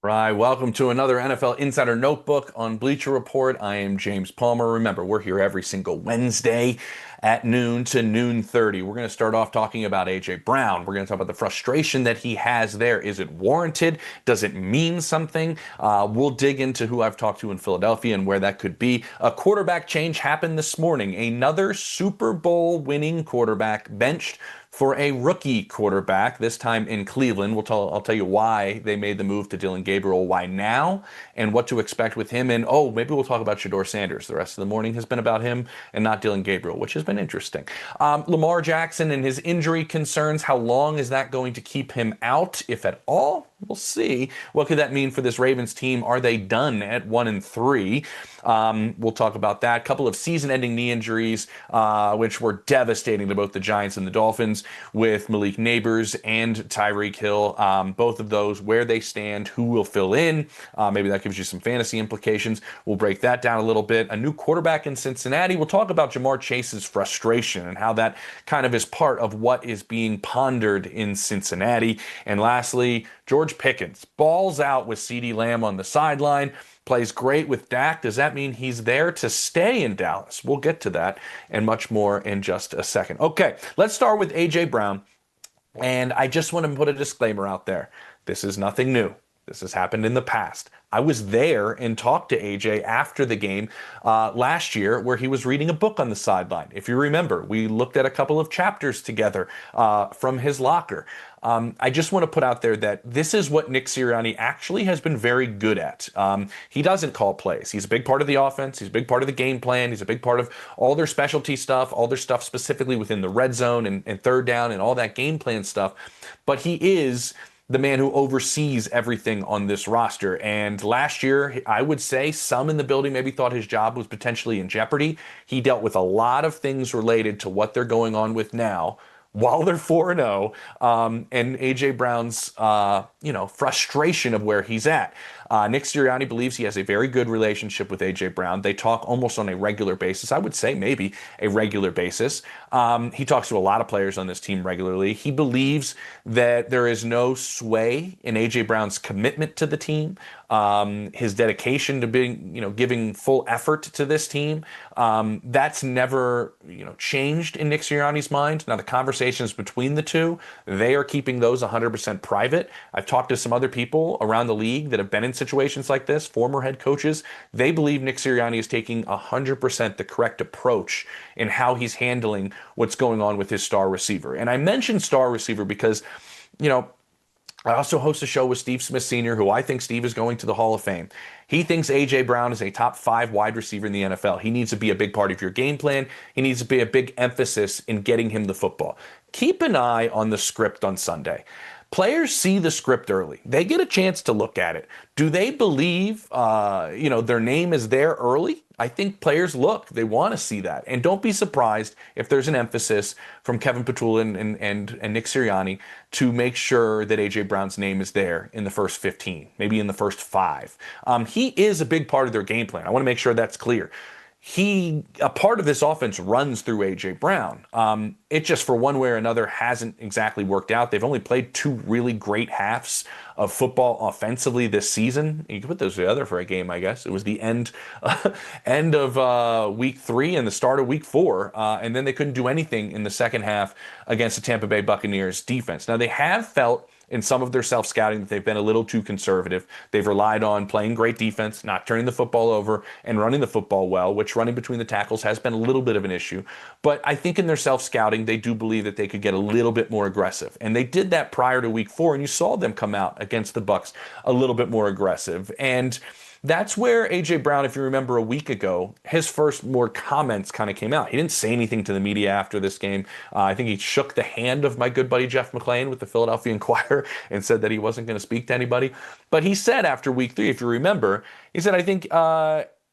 Right, welcome to another NFL Insider Notebook on Bleacher Report. I am James Palmer. Remember, we're here every single Wednesday at noon to noon 30. We're going to start off talking about A.J. Brown. We're going to talk about the frustration that he has there. Is it warranted? Does it mean something? We'll dig into who I've talked to in Philadelphia and where that could be. A quarterback change happened this morning. Another Super Bowl winning quarterback benched for a rookie quarterback, this time in Cleveland. I'll tell you why they made the move to Dylan Gabriel, why now, and what to expect with him. And maybe we'll talk about Shador Sanders. The rest of the morning has been about him and not Dylan Gabriel, which has been interesting. Lamar Jackson and his injury concerns. How long is that going to keep him out, if at all? We'll see. What could that mean for this Ravens team? Are they done at 1-3? We'll talk about that. A couple of season-ending knee injuries, which were devastating to both the Giants and the Dolphins, with Malik Nabers and Tyreek Hill. Both of those, where they stand, who will fill in. Maybe that gives you some fantasy implications. We'll break that down a little bit. A new quarterback in Cincinnati. We'll talk about Jamar Chase's frustration and how that kind of is part of what is being pondered in Cincinnati. And lastly, George Pickens balls out with CeeDee Lamb on the sideline, plays great with Dak. Does that mean he's there to stay in Dallas? We'll get to that and much more in just a second. Okay, let's start with A.J. Brown. And I just want to put a disclaimer out there. This is nothing new. This has happened in the past. I was there and talked to AJ after the game last year, where he was reading a book on the sideline. If you remember, we looked at a couple of chapters together from his locker. I just want to put out there that this is what Nick Sirianni actually has been very good at. He doesn't call plays. He's a big part of the offense. He's a big part of the game plan. He's a big part of all their specialty stuff, all their stuff specifically within the red zone and third down and all that game plan stuff. But he is the man who oversees everything on this roster. And last year, I would say some in the building maybe thought his job was potentially in jeopardy. He dealt with a lot of things related to what they're going on with now while they're 4-0, and A.J. Brown's, frustration of where he's at. Nick Sirianni believes he has a very good relationship with A.J. Brown. They talk almost on a regular basis. I would say maybe a regular basis. He talks to a lot of players on this team regularly. He believes that there is no sway in A.J. Brown's commitment to the team, his dedication to being, giving full effort to this team. That's never, changed in Nick Sirianni's mind. Now, the conversations between the two, they are keeping those 100% private. I've talked to some other people around the league that have been in situations like this, former head coaches. They believe Nick Sirianni is taking 100% the correct approach in how he's handling what's going on with his star receiver. And I mentioned star receiver because, I also host a show with Steve Smith Sr., who I think Steve is going to the Hall of Fame. He thinks A.J. Brown is a top 5 wide receiver in the NFL. He needs to be a big part of your game plan. He needs to be a big emphasis in getting him the football. Keep an eye on the script on Sunday. Players see the script early. They get a chance to look at it. Do they believe, their name is there early? I think players look. They want to see that. And don't be surprised if there's an emphasis from Kevin Petula and Nick Sirianni to make sure that A.J. Brown's name is there in the first 15, maybe in the first 5. He is a big part of their game plan. I want to make sure that's clear. A part of this offense runs through A.J. Brown. It just, for one way or another, hasn't exactly worked out. They've only played 2 really great halves of football offensively this season. You can put those together for a game, I guess. It was the end of week 3 and the start of week 4, and then they couldn't do anything in the second half against the Tampa Bay Buccaneers defense. Now, they have felt in some of their self-scouting that they've been a little too conservative. They've relied on playing great defense, not turning the football over, and running the football well, which running between the tackles has been a little bit of an issue. But I think in their self-scouting, they do believe that they could get a little bit more aggressive. And they did that prior to week 4, and you saw them come out against the Bucs a little bit more aggressive. And that's where A.J. Brown, if you remember a week ago, his first more comments kind of came out. He didn't say anything to the media after this game. I think he shook the hand of my good buddy Jeff McClain with the Philadelphia Inquirer and said that he wasn't going to speak to anybody. But he said after week 3, if you remember, he said, I think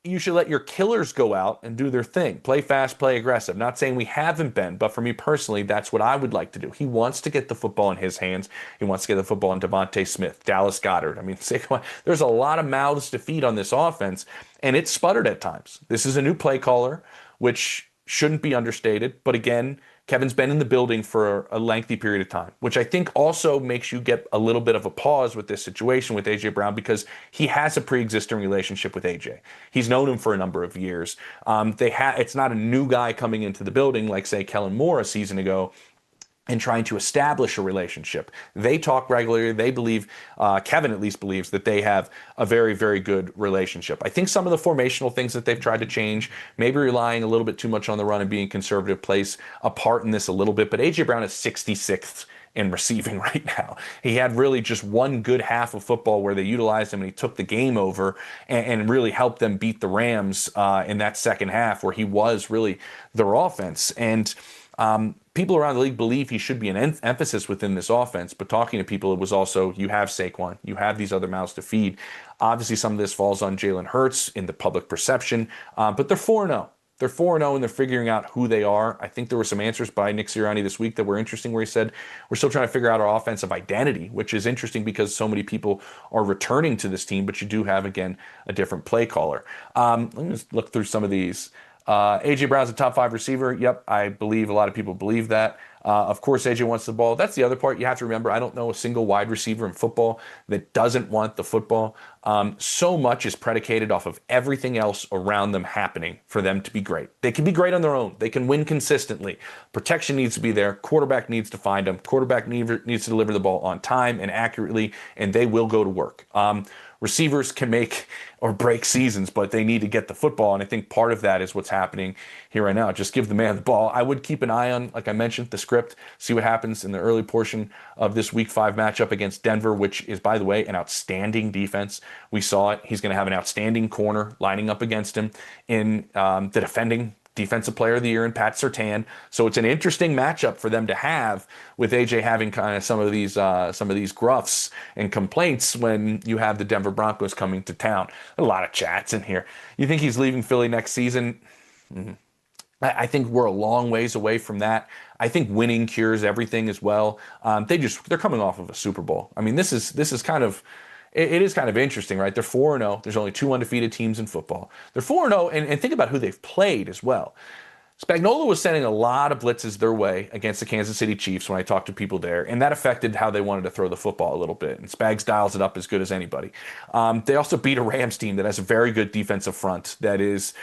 you should let your killers go out and do their thing. Play fast, play aggressive. Not saying we haven't been, but for me personally, that's what I would like to do. He wants to get the football in his hands. He wants to get the football in Devontae Smith, Dallas Goedert. I mean, there's a lot of mouths to feed on this offense, and it's sputtered at times. This is a new play caller, which shouldn't be understated. But again, Kevin's been in the building for a lengthy period of time, which I think also makes you get a little bit of a pause with this situation with A.J. Brown because he has a pre-existing relationship with A.J. He's known him for a number of years. It's not a new guy coming into the building like, say, Kellen Moore a season ago and trying to establish a relationship. They talk regularly. They believe, Kevin at least believes, that they have a very, very good relationship. I think some of the formational things that they've tried to change, maybe relying a little bit too much on the run and being conservative, plays a part in this a little bit. But A.J. Brown is 66th in receiving right now. He had really just one good half of football where they utilized him and he took the game over and really helped them beat the Rams in that second half where he was really their offense. And people around the league believe he should be an emphasis within this offense, but talking to people, it was also, you have Saquon, you have these other mouths to feed. Obviously, some of this falls on Jalen Hurts in the public perception, but they're 4-0. They're 4-0 and they're figuring out who they are. I think there were some answers by Nick Sirianni this week that were interesting where he said, we're still trying to figure out our offensive identity, which is interesting because so many people are returning to this team, but you do have, again, a different play caller. Let me just look through some of these. A.J. Brown's a top 5 receiver. Yep, I believe a lot of people believe that. Of course, A.J. wants the ball. That's the other part you have to remember. I don't know a single wide receiver in football that doesn't want the football. So much is predicated off of everything else around them happening for them to be great. They can be great on their own. They can win consistently. Protection needs to be there. Quarterback needs to find them. Quarterback needs to deliver the ball on time and accurately, and they will go to work. Receivers can make or break seasons, but they need to get the football. And I think part of that is what's happening here right now. Just give the man the ball. I would keep an eye on, like I mentioned, the script, see what happens in the early portion of this Week 5 matchup against Denver, which is, by the way, an outstanding defense. We saw it. He's going to have an outstanding corner lining up against him in the defending Defensive Player of the Year in Pat Surtain. So it's an interesting matchup for them to have with AJ having kind of some of these gruffs and complaints when you have the Denver Broncos coming to town. A lot of chats in here. You think he's leaving Philly next season? I think we're a long ways away from that. I think winning cures everything as well. They're coming off of a Super Bowl. I mean, this is kind of. It is kind of interesting, right? They're 4-0. There's only 2 undefeated teams in football. They're 4-0, and think about who they've played as well. Spagnuolo was sending a lot of blitzes their way against the Kansas City Chiefs when I talked to people there, and that affected how they wanted to throw the football a little bit. And Spags dials it up as good as anybody. They also beat a Rams team that has a very good defensive front that is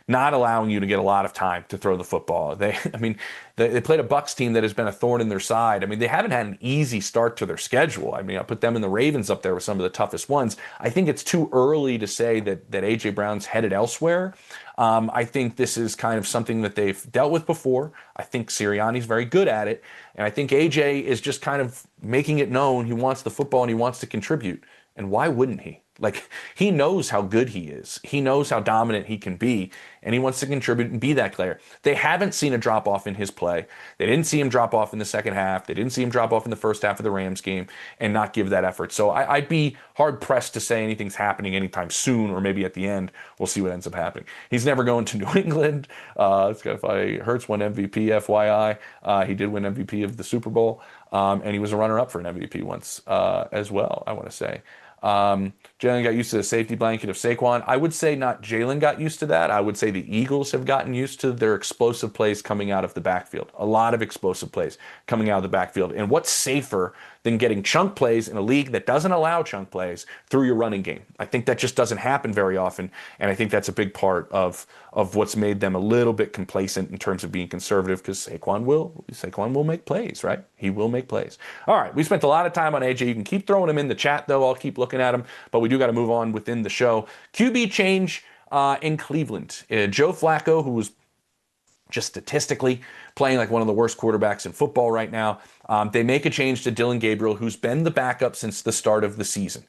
not allowing you to get a lot of time to throw the football. They played a Bucs team that has been a thorn in their side. I mean, they haven't had an easy start to their schedule. I mean, I put them and the Ravens up there with some of the toughest ones. I think it's too early to say that A.J. Brown's headed elsewhere. I think this is kind of something that they've dealt with before. I think Sirianni's very good at it. And I think A.J. is just kind of making it known he wants the football and he wants to contribute. And why wouldn't he? Like, he knows how good he is. He knows how dominant he can be, and he wants to contribute and be that player. They haven't seen a drop-off in his play. They didn't see him drop off in the second half. They didn't see him drop off in the first half of the Rams game and not give that effort. So I'd be hard-pressed to say anything's happening anytime soon, or maybe at the end. We'll see what ends up happening. He's never going to New England. It's got Hurts won MVP, FYI. He did win MVP of the Super Bowl, and he was a runner-up for an MVP once as well, I want to say. Jalen got used to the safety blanket of Saquon. I would say not Jalen got used to that. I would say the Eagles have gotten used to their explosive plays coming out of the backfield. A lot of explosive plays coming out of the backfield. And what's safer than getting chunk plays in a league that doesn't allow chunk plays through your running game? I think that just doesn't happen very often. And I think that's a big part of what's made them a little bit complacent in terms of being conservative, because Saquon will make plays, right? He will make plays. All right, we spent a lot of time on AJ. You can keep throwing him in the chat, though. I'll keep looking at him, but we do got to move on within the show. QB change in Cleveland. Joe Flacco, who was just statistically playing like one of the worst quarterbacks in football right now. They make a change to Dillon Gabriel, who's been the backup since the start of the season.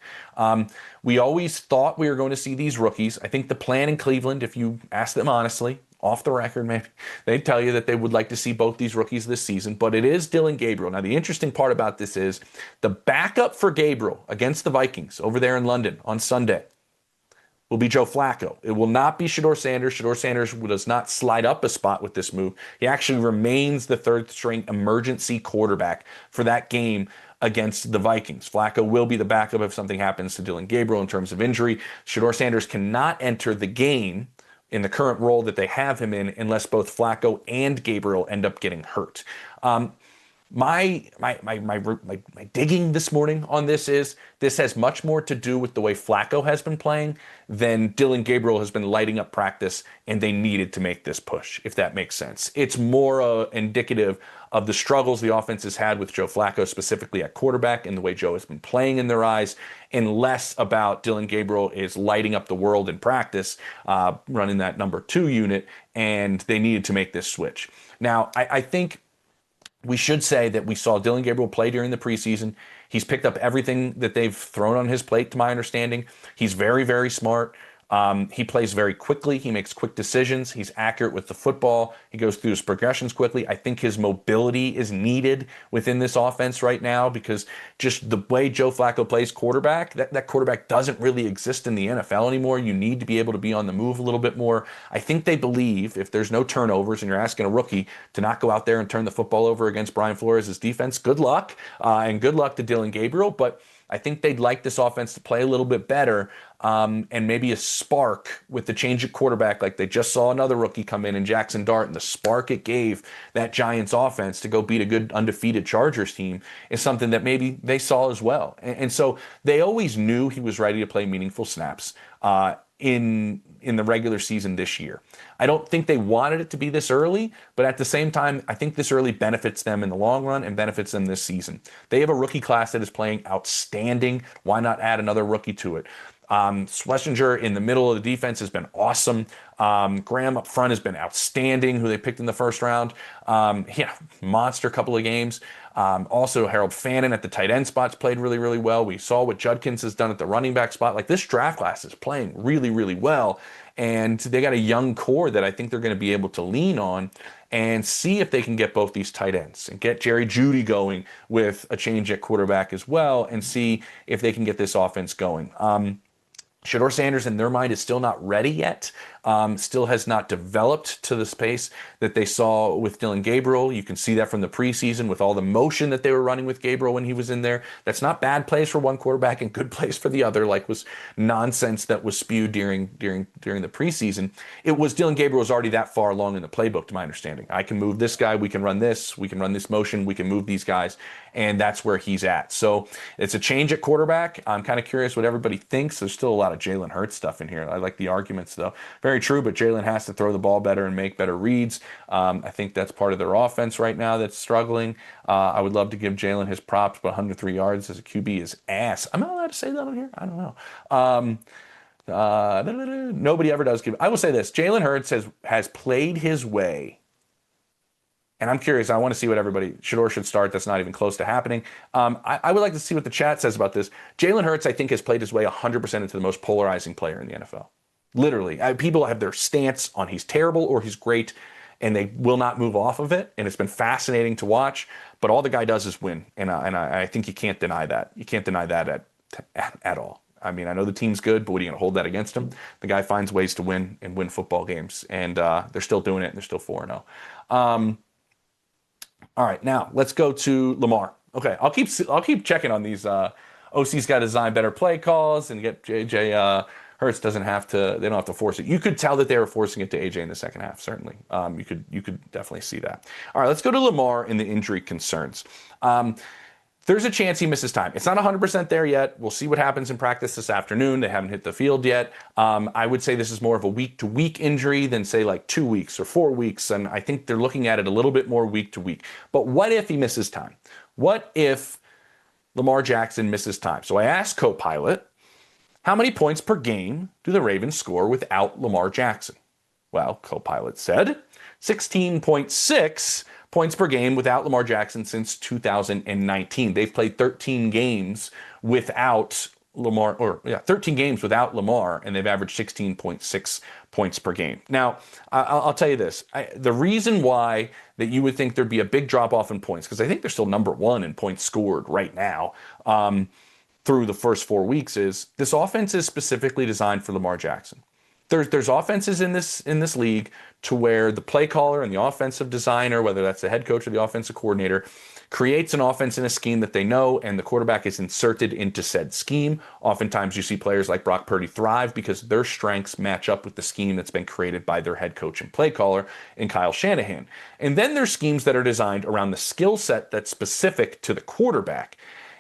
We always thought we were going to see these rookies. I think the plan in Cleveland, if you ask them honestly, off the record, maybe, they'd tell you that they would like to see both these rookies this season, but it is Dillon Gabriel. Now, the interesting part about this is the backup for Gabriel against the Vikings over there in London on Sunday will be Joe Flacco. It will not be Shedeur Sanders. Shedeur Sanders does not slide up a spot with this move. He actually remains the third-string emergency quarterback for that game against the Vikings. Flacco will be the backup if something happens to Dillon Gabriel in terms of injury. Shedeur Sanders cannot enter the game in the current role that they have him in unless both Flacco and Gabriel end up getting hurt. My digging this morning on this has much more to do with the way Flacco has been playing than Dylan Gabriel has been lighting up practice and they needed to make this push, if that makes sense. It's more indicative of the struggles the offense has had with Joe Flacco, specifically at quarterback, and the way Joe has been playing in their eyes, and less about Dylan Gabriel is lighting up the world in practice, running that number 2 unit, and they needed to make this switch. Now, I think we should say that we saw Dylan Gabriel play during the preseason. He's picked up everything that they've thrown on his plate, to my understanding. He's very, very smart. He plays very quickly. He makes quick decisions. He's accurate with the football. He goes through his progressions quickly. I think his mobility is needed within this offense right now because just the way Joe Flacco plays quarterback, that quarterback doesn't really exist in the NFL anymore. You need to be able to be on the move a little bit more. I think they believe if there's no turnovers and you're asking a rookie to not go out there and turn the football over against Brian Flores' defense, good luck. And good luck to Dylan Gabriel. But I think they'd like this offense to play a little bit better and maybe a spark with the change at quarterback, like they just saw another rookie come in Jackson Dart, and the spark it gave that Giants offense to go beat a good undefeated Chargers team is something that maybe they saw as well. And so they always knew he was ready to play meaningful snaps in the regular season this year. I don't think they wanted it to be this early, but at the same time, I think this early benefits them in the long run and benefits them this season. They have a rookie class that is playing outstanding. Why not add another rookie to it? Schlesinger in the middle of the defense has been awesome. Graham up front has been outstanding, who they picked in the first round. Monster couple of games. Also, Harold Fannin at the tight end spots played really, really well. We saw what Judkins has done at the running back spot. Like, this draft class is playing really, really well. And they got a young core that I think they're going to be able to lean on and see if they can get both these tight ends and get Jerry Jeudy going with a change at quarterback as well and see if they can get this offense going. Shedeur Sanders, in their mind, is still not ready yet, still has not developed to the pace that they saw with Dylan Gabriel. You can see that from the preseason with all the motion that they were running with Gabriel when he was in there. That's not bad plays for one quarterback and good plays for the other, like was nonsense that was spewed during the preseason. It was Dylan Gabriel was already that far along in the playbook, to my understanding. I can move this guy, we can run this motion, we can move these guys, and that's where he's at. So it's a change at quarterback. I'm kind of curious what everybody thinks. There's still a lot of Jalen Hurts stuff in here. I like the arguments, though. Very true, but Jalen has to throw the ball better and make better reads. I think that's part of their offense right now that's struggling. I would love to give Jalen his props, but 103 yards as a QB is ass. Am I allowed to say that on here? I don't know. Nobody ever does give. I will say this. Jalen Hurts has played his way. And I'm curious. I want to see what everybody. Shedeur should start. That's not even close to happening. I would like to see what the chat says about this. Jalen Hurts, I think, has played his way 100% into the most polarizing player in the NFL. Literally. People have their stance on he's terrible or he's great, and they will not move off of it. And it's been fascinating to watch. But all the guy does is win. And I think you can't deny that. You can't deny that at all. I mean, I know the team's good, but what are you going to hold that against him? The guy finds ways to win and win football games. And they're still doing it, and they're still 4-0. All right, now let's go to Lamar. Okay, I'll keep checking on these. OC's got to design better play calls and get JJ Hurts they don't have to force it. You could tell that they were forcing it to AJ in the second half, certainly. You could definitely see that. All right, let's go to Lamar and the injury concerns. There's a chance he misses time. It's not 100% there yet. We'll see what happens in practice this afternoon. They haven't hit the field yet. I would say this is more of a week-to-week injury than, say, like 2 weeks or 4 weeks, and I think they're looking at it a little bit more week-to-week. But what if he misses time? What if Lamar Jackson misses time? So I asked Copilot, how many points per game do the Ravens score without Lamar Jackson? Well, Copilot said 16.6 points per game without Lamar Jackson since 2019. They've played 13 games without Lamar, 13 games without Lamar, and they've averaged 16.6 points per game. Now, I'll tell you this. The reason why that you would think there'd be a big drop-off in points, because I think they're still number one in points scored right now through the first 4 weeks, is this offense is specifically designed for Lamar Jackson. There's offenses in this league to where the play caller and the offensive designer, whether that's the head coach or the offensive coordinator, creates an offense in a scheme that they know, and the quarterback is inserted into said scheme. Oftentimes you see players like Brock Purdy thrive because their strengths match up with the scheme that's been created by their head coach and play caller in Kyle Shanahan. And then there's schemes that are designed around the skill set that's specific to the quarterback.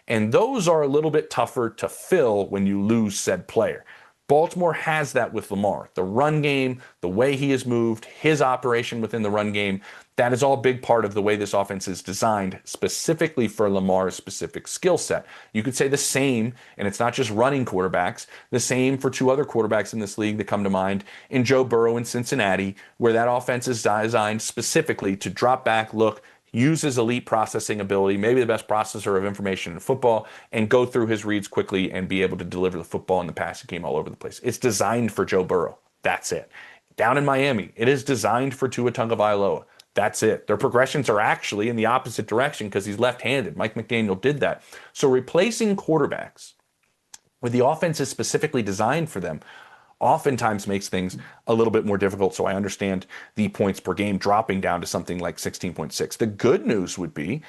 And those are a little bit tougher to fill when you lose said player. Baltimore has that with Lamar. The run game, the way he has moved, his operation within the run game, that is all a big part of the way this offense is designed specifically for Lamar's specific skill set. You could say the same, and it's not just running quarterbacks, the same for two other quarterbacks in this league that come to mind in Joe Burrow in Cincinnati, where that offense is designed specifically to drop back, look, use his elite processing ability, maybe the best processor of information in football, and go through his reads quickly and be able to deliver the football in the passing game all over the place. It's designed for Joe Burrow. That's it. Down in Miami, it is designed for Tua Tagovailoa. That's it. Their progressions are actually in the opposite direction because he's left-handed. Mike McDaniel did that. So replacing quarterbacks where the offense is specifically designed for them oftentimes makes things a little bit more difficult. So I understand the points per game dropping down to something like 16.6. The good news would be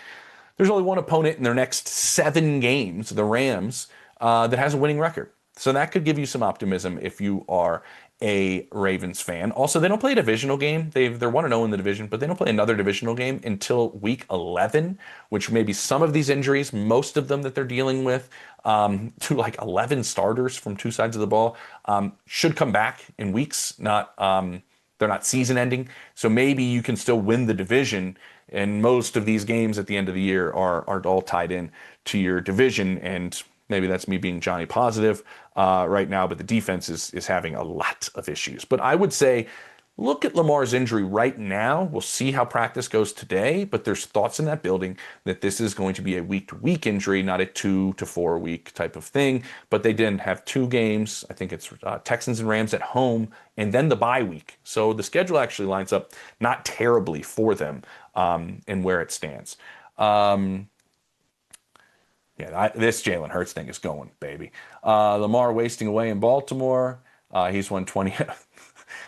there's only one opponent in their next 7 games, the Rams, that has a winning record. So that could give you some optimism if you are a Ravens fan. Also, they don't play a divisional game. They're 1-0 in the division, but they don't play another divisional game until week 11, which maybe some of these injuries, most of them that they're dealing with, to like 11 starters from two sides of the ball, should come back in weeks. They're not season ending. So maybe you can still win the division. And most of these games at the end of the year are all tied in to your division. And maybe that's me being Johnny positive right now, but the defense is having a lot of issues. But I would say, look at Lamar's injury right now. We'll see how practice goes today, but there's thoughts in that building that this is going to be a week-to-week injury, not a 2 to 4 week type of thing. But they didn't have 2 games. I think it's Texans and Rams at home, and then the bye week. So the schedule actually lines up not terribly for them and where it stands. This Jalen Hurts thing is going, baby. Lamar wasting away in Baltimore. He's won 20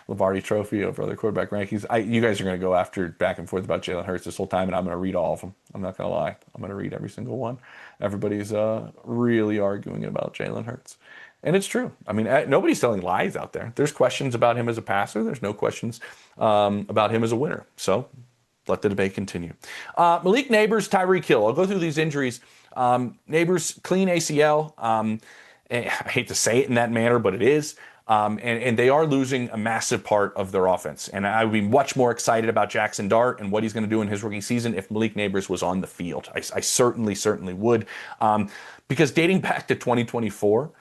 Lombardi Trophy over other quarterback rankings. You guys are going to go after back and forth about Jalen Hurts this whole time, and I'm going to read all of them. I'm not going to lie. I'm going to read every single one. Everybody's really arguing about Jalen Hurts. And it's true. I mean, nobody's telling lies out there. There's questions about him as a passer. There's no questions about him as a winner. So let the debate continue. Malik Nabers, Tyreek Hill. I'll go through these injuries. Nabers, clean ACL. I hate to say it in that manner, but it is. And they are losing a massive part of their offense. And I would be much more excited about Jackson Dart and what he's going to do in his rookie season if Malik Nabers was on the field. I certainly would. Because dating back to 2024,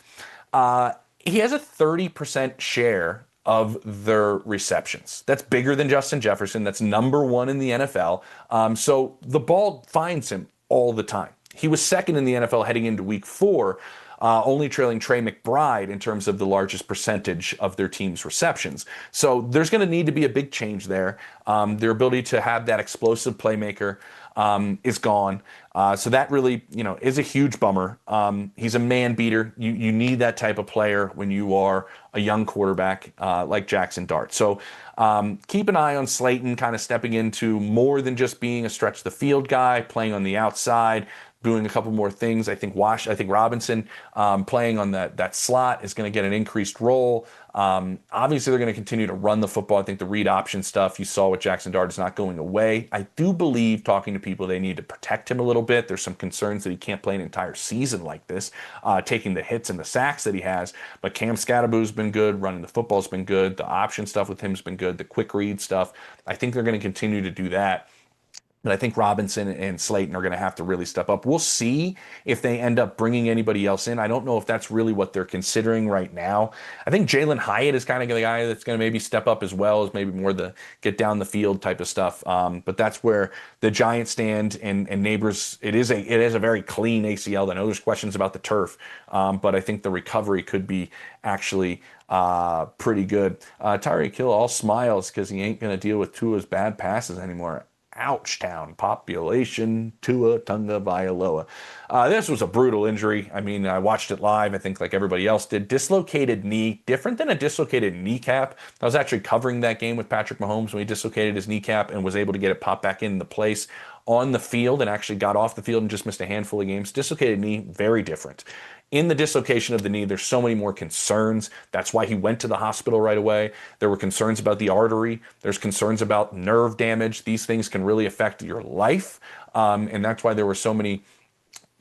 he has a 30% share of their receptions. That's bigger than Justin Jefferson. That's number 1 in the NFL. So the ball finds him all the time. He was second in the NFL heading into week 4, only trailing Trey McBride in terms of the largest percentage of their team's receptions. So there's going to need to be a big change there. Their ability to have that explosive playmaker is gone. So that really, is a huge bummer. He's a man beater. You need that type of player when you are a young quarterback like Jackson Dart. So keep an eye on Slayton kind of stepping into more than just being a stretch the field guy, playing on the outside, doing a couple more things. I think Robinson playing on that slot is going to get an increased role. Obviously, they're going to continue to run the football. I think the read option stuff you saw with Jackson Dart is not going away. I do believe, talking to people, they need to protect him a little bit. There's some concerns that he can't play an entire season like this, taking the hits and the sacks that he has. But Cam Scatterboo's been good. Running the football's been good. The option stuff with him's been good. The quick read stuff, I think they're going to continue to do that. But I think Robinson and Slayton are going to have to really step up. We'll see if they end up bringing anybody else in. I don't know if that's really what they're considering right now. I think Jalen Hyatt is kind of the guy that's going to maybe step up as well, as maybe more the get down the field type of stuff. But that's where the Giants stand and Nabers. It is a very clean ACL. I know there's questions about the turf, but I think the recovery could be actually pretty good. Tyreek Hill all smiles because he ain't going to deal with Tua's bad passes anymore. Ouchtown population, Tua Tagovailoa. This was a brutal injury. I mean, I watched it live, I think like everybody else did. Dislocated knee, different than a dislocated kneecap. I was actually covering that game with Patrick Mahomes when he dislocated his kneecap and was able to get it popped back into place. on the field and actually got off the field and just missed a handful of games. Dislocated knee, very different. In the dislocation of the knee, there's so many more concerns. That's why he went to the hospital right away. There were concerns about the artery. There's concerns about nerve damage. These things can really affect your life. And that's why there were so many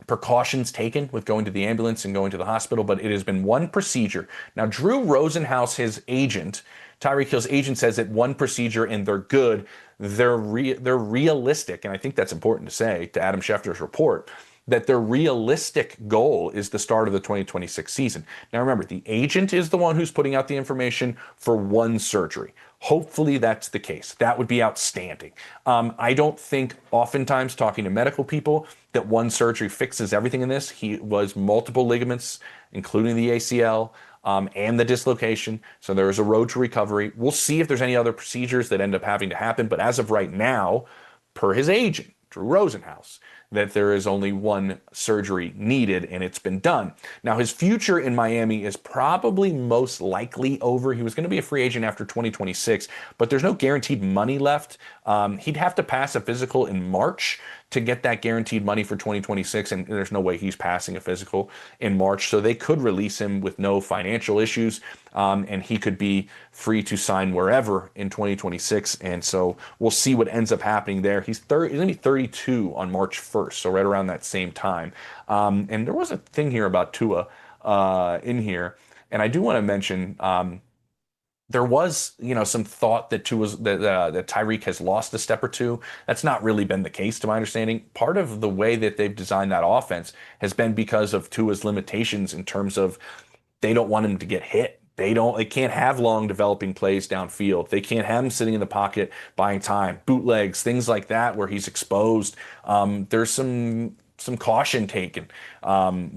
precautions taken with going to the ambulance and going to the hospital, but it has been one procedure. Now, Drew Rosenhaus, his agent, Tyreek Hill's agent, says that one procedure and they're good. They're realistic, and I think that's important to say to Adam Schefter's report, that their realistic goal is the start of the 2026 season. Now remember, the agent is the one who's putting out the information for one surgery. Hopefully that's the case. That would be outstanding. I don't think oftentimes talking to medical people that one surgery fixes everything in this. He was multiple ligaments, including the ACL, and the dislocation. So there is a road to recovery. We'll see if there's any other procedures that end up having to happen. But as of right now, per his agent, Drew Rosenhaus, that there is only one surgery needed and it's been done. Now, his future in Miami is probably most likely over. He was going to be a free agent after 2026, but there's no guaranteed money left. He'd have to pass a physical in March to get that guaranteed money for 2026, and there's no way he's passing a physical in March. So they could release him with no financial issues, and he could be free to sign wherever in 2026. And so we'll see what ends up happening there. He's going to be 32 on March 1st, so right around that same time. And there was a thing here about Tua in here, and I do want to mention there was, some thought that that Tyreek has lost a step or two. That's not really been the case, to my understanding. Part of the way that they've designed that offense has been because of Tua's limitations in terms of they don't want him to get hit. They can't have long developing plays downfield. They can't have him sitting in the pocket buying time, bootlegs, things like that where he's exposed. There's some caution taken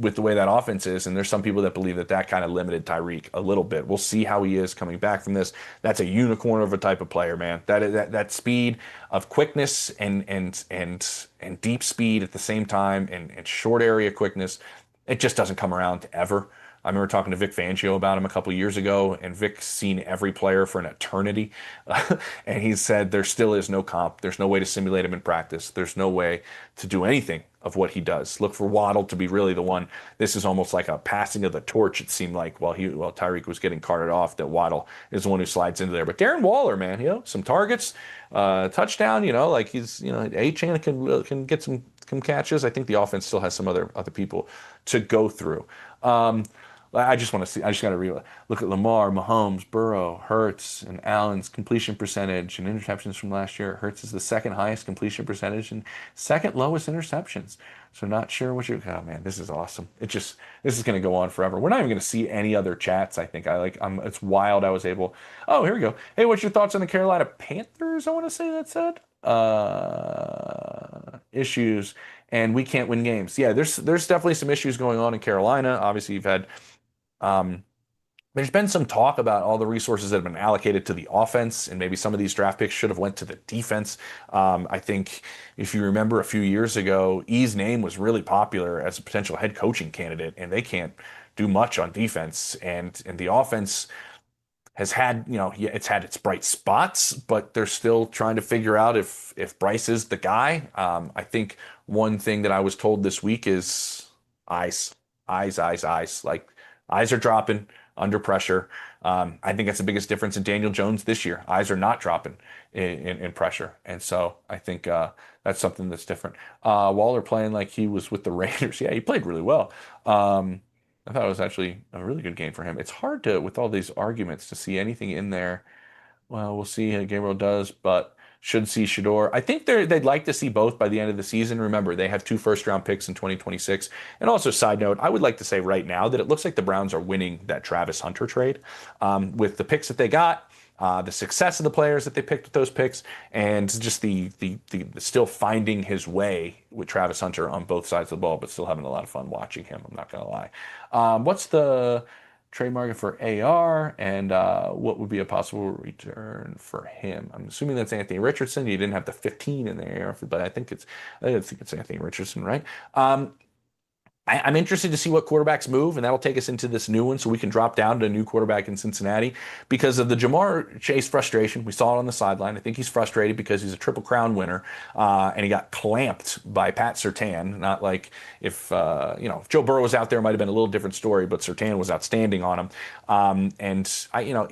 with the way that offense is, and there's some people that believe that kind of limited Tyreek a little bit. We'll see how he is coming back from this. That's a unicorn of a type of player, man. That speed of quickness and deep speed at the same time and short area quickness, it just doesn't come around ever. I remember talking to Vic Fangio about him a couple of years ago, and Vic's seen every player for an eternity. And he said there still is no comp. There's no way to simulate him in practice. There's no way to do anything of what he does. Look for Waddle to be really the one. This is almost like a passing of the torch, it seemed like, while Tyreek was getting carted off, that Waddle is the one who slides into there. But Darren Waller, man, some targets, touchdown, like he's, A-Chain can get some catches. I think the offense still has some other people to go through. I just got to look at Lamar, Mahomes, Burrow, Hurts, and Allen's completion percentage and interceptions from last year. Hurts is the second highest completion percentage and second lowest interceptions. So not sure oh man, this is awesome. This is going to go on forever. We're not even going to see any other chats. I think it's wild. Oh, here we go. Hey, what's your thoughts on the Carolina Panthers? I want to say that said, issues and we can't win games. Yeah, there's definitely some issues going on in Carolina. Obviously you've had, there's been some talk about all the resources that have been allocated to the offense, and maybe some of these draft picks should have went to the defense. I think if you remember a few years ago, E's name was really popular as a potential head coaching candidate, and they can't do much on defense. And the offense has had, it's had its bright spots, but they're still trying to figure out if Bryce is the guy. I think one thing that I was told this week is eyes. Like, eyes are dropping under pressure. I think that's the biggest difference in Daniel Jones this year. Eyes are not dropping in pressure. And so I think that's something that's different. Waller playing like he was with the Raiders. Yeah, he played really well. I thought it was actually a really good game for him. It's hard with all these arguments, to see anything in there. Well, we'll see how Gabriel does, but should see Shador. I think they'd like to see both by the end of the season. Remember, they have 2 first-round picks in 2026. And also, side note, I would like to say right now that it looks like the Browns are winning that Travis Hunter trade with the picks that they got, the success of the players that they picked with those picks, and just the still finding his way with Travis Hunter on both sides of the ball, but still having a lot of fun watching him. I'm not going to lie. What's the trade market for AR, and what would be a possible return for him? I'm assuming that's Anthony Richardson. You didn't have the 15 in there, but I think it's Anthony Richardson, right? I'm interested to see what quarterbacks move, and that'll take us into this new one so we can drop down to a new quarterback in Cincinnati because of the Jamar Chase frustration. We saw it on the sideline. I think he's frustrated because he's a Triple Crown winner, and he got clamped by Pat Surtain. Not like if Joe Burrow was out there, it might have been a little different story, but Surtain was outstanding on him.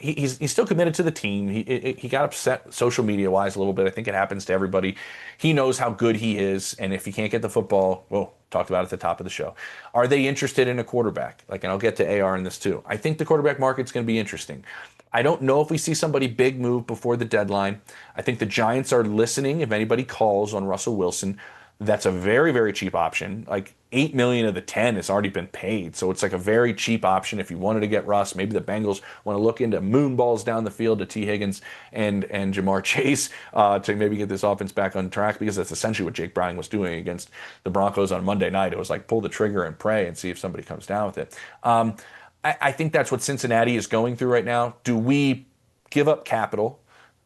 He's still committed to the team. He got upset social media wise a little bit. I think it happens to everybody. He knows how good he is, and if he can't get the football, well, talked about at the top of the show. Are they interested in a quarterback? Like, and I'll get to AR in this too. I think the quarterback market's going to be interesting. I don't know if we see somebody big move before the deadline. I think the Giants are listening if anybody calls on Russell Wilson. That's a very, very cheap option. Like 8 million of the 10 has already been paid. So it's like a very cheap option if you wanted to get Russ. Maybe the Bengals want to look into moon balls down the field to T. Higgins and Jamar Chase to maybe get this offense back on track, because that's essentially what Jake Browning was doing against the Broncos on Monday night. It was like pull the trigger and pray and see if somebody comes down with it. I think that's what Cincinnati is going through right now. Do we give up capital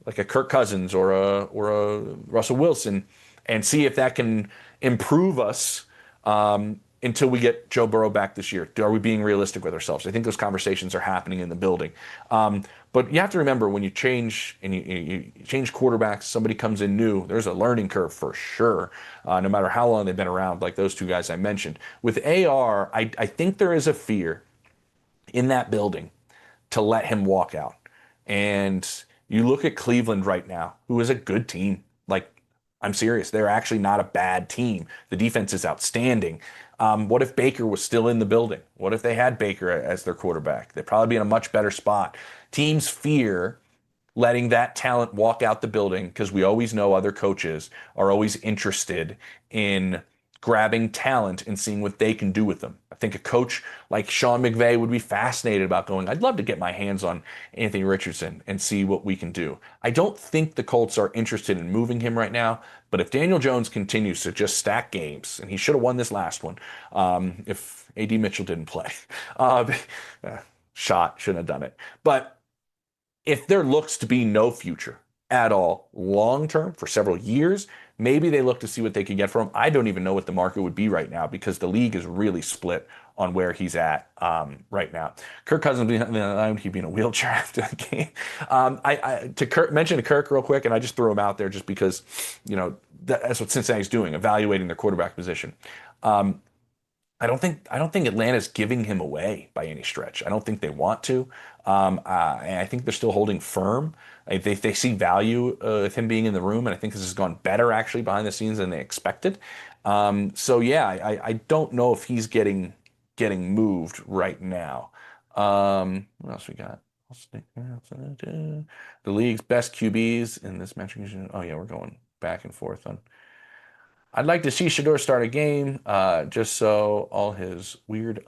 like a Kirk Cousins or a Russell Wilson and see if that can improve us until we get Joe Burrow back this year? Are we being realistic with ourselves? I think those conversations are happening in the building. But you have to remember, when you change and you change quarterbacks, somebody comes in new, there's a learning curve for sure, no matter how long they've been around, like those two guys I mentioned. With AR, I think there is a fear in that building to let him walk out. And you look at Cleveland right now, who is a good team. Like, I'm serious. They're actually not a bad team. The defense is outstanding. What if Baker was still in the building? What if they had Baker as their quarterback? They'd probably be in a much better spot. Teams fear letting that talent walk out the building because we always know other coaches are always interested in grabbing talent and seeing what they can do with them. I think a coach like Sean McVay would be fascinated about going, I'd love to get my hands on Anthony Richardson and see what we can do. I don't think the Colts are interested in moving him right now, but if Daniel Jones continues to just stack games, and he should have won this last one if A.D. Mitchell didn't play. Shouldn't have done it. But if there looks to be no future at all long term for several years, maybe they look to see what they can get from him. I don't even know what the market would be right now because the league is really split on where he's at right now. Kirk Cousins, he'd be in a wheelchair after the game. Mention to Kirk real quick, and I just threw him out there just because, that's what Cincinnati's doing, evaluating their quarterback position. I don't think Atlanta's giving him away by any stretch. I don't think they want to. And I think they're still holding firm. They see value of him being in the room, and I think this has gone better actually behind the scenes than they expected. I don't know if he's getting moved right now. What else we got? The league's best QBs in this match. Oh yeah, we're going back and forth on. I'd like to see Shador start a game, just so all his weird,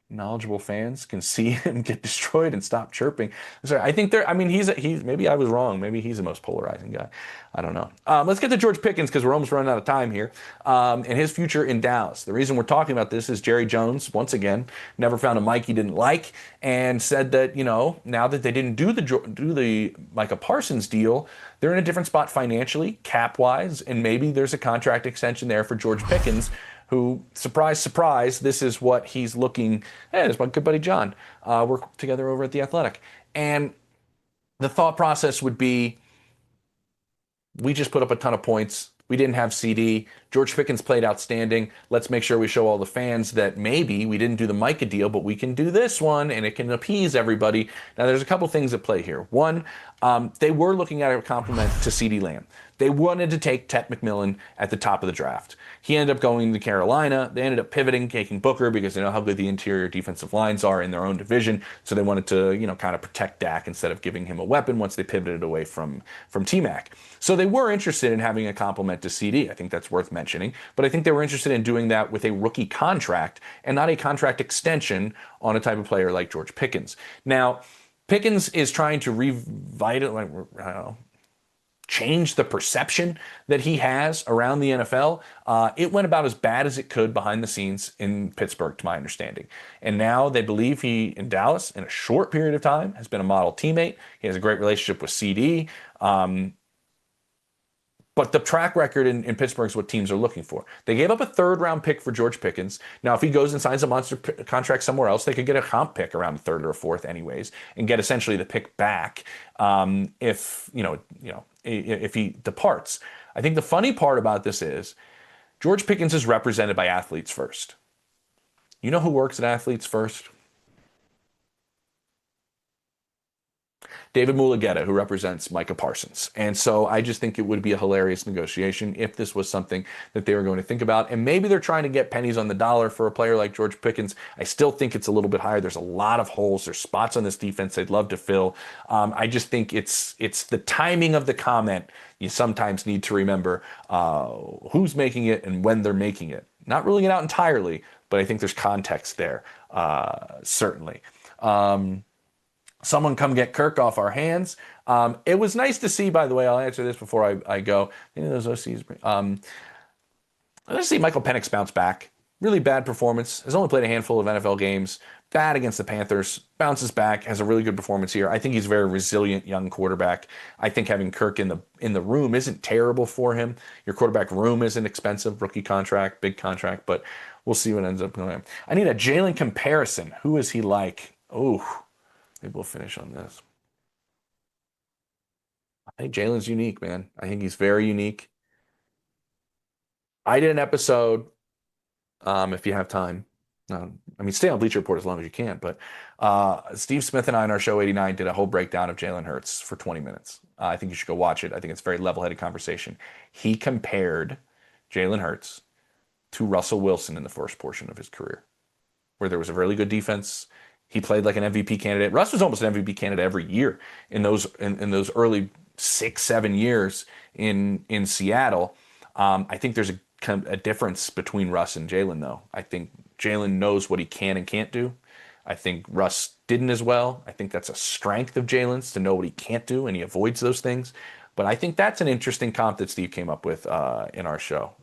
unknowledgeable fans can see him get destroyed and stop chirping. Sorry, I think he's maybe I was wrong. Maybe he's the most polarizing guy. I don't know. Let's get to George Pickens because we're almost running out of time here. And his future in Dallas. The reason we're talking about this is Jerry Jones, once again, never found a mic he didn't like and said that, now that they didn't do the Micah Parsons deal, they're in a different spot financially, cap-wise, and maybe there's a contract extension there for George Pickens, who, surprise, surprise, this is what he's looking. Hey, this is my good buddy John. We're together over at The Athletic. And the thought process would be, we just put up a ton of points. We didn't have CD. George Pickens played outstanding. Let's make sure we show all the fans that maybe we didn't do the Micah deal, but we can do this one, and it can appease everybody. Now, there's a couple things at play here. One, they were looking at a compliment to CD Lamb. They wanted to take Tet McMillan at the top of the draft. He ended up going to Carolina. They ended up pivoting, taking Booker because they know how good the interior defensive lines are in their own division. So they wanted to, kind of protect Dak instead of giving him a weapon once they pivoted away from T-Mac. So they were interested in having a compliment to CD. I think that's worth mentioning. But I think they were interested in doing that with a rookie contract and not a contract extension on a type of player like George Pickens. Now, Pickens is trying to change the perception that he has around the NFL. It went about as bad as it could behind the scenes in Pittsburgh, to my understanding. And now they believe he, in Dallas, in a short period of time, has been a model teammate. He has a great relationship with CD. But the track record in Pittsburgh is what teams are looking for. They gave up a third round pick for George Pickens. Now, if he goes and signs a monster contract somewhere else, they could get a comp pick around the third or fourth, anyways, and get essentially the pick back if if he departs. I think the funny part about this is George Pickens is represented by Athletes First. You know who works at Athletes First? David Mulugeta, who represents Micah Parsons. And so I just think it would be a hilarious negotiation if this was something that they were going to think about. And maybe they're trying to get pennies on the dollar for a player like George Pickens. I still think it's a little bit higher. There's a lot of holes. There's spots on this defense they'd love to fill. I just think it's the timing of the comment. You sometimes need to remember who's making it and when they're making it. Not ruling it out entirely, but I think there's context there, certainly. Someone come get Kirk off our hands. It was nice to see, by the way, I'll answer this before I go. Those OCs. Let's see Michael Penix bounce back. Really bad performance. Has only played a handful of NFL games. Bad against the Panthers. Bounces back. Has a really good performance here. I think he's a very resilient young quarterback. I think having Kirk in the room isn't terrible for him. Your quarterback room isn't expensive. Rookie contract, big contract, but we'll see what ends up going. I need a Jalen comparison. Who is he like? Oh. Maybe we'll finish on this. I think Jalen's unique, man. I think he's very unique. I did an episode, if you have time. I mean, stay on Bleacher Report as long as you can. But Steve Smith and I on our show 89 did a whole breakdown of Jalen Hurts for 20 minutes. I think you should go watch it. I think it's a very level-headed conversation. He compared Jalen Hurts to Russell Wilson in the first portion of his career, where there was a really good defense. He played like an MVP candidate. Russ was almost an MVP candidate every year in those early 6-7 years in Seattle. I think there's a difference between Russ and Jalen, though. I think Jalen knows what he can and can't do. I think Russ didn't as well. I think that's a strength of Jalen's to know what he can't do, and he avoids those things. But I think that's an interesting comp that Steve came up with in our show.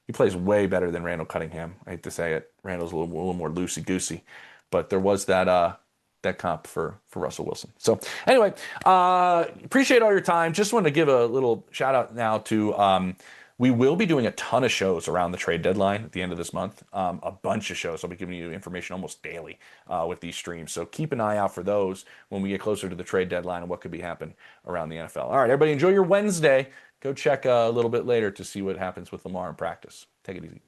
He plays way better than Randall Cunningham. I hate to say it. Randall's a little more loosey-goosey. But there was that comp for Russell Wilson. So anyway, appreciate all your time. Just wanted to give a little shout out now to we will be doing a ton of shows around the trade deadline at the end of this month. A bunch of shows. I'll be giving you information almost daily with these streams. So keep an eye out for those when we get closer to the trade deadline and what could be happening around the NFL. All right, everybody, enjoy your Wednesday. Go check a little bit later to see what happens with Lamar in practice. Take it easy.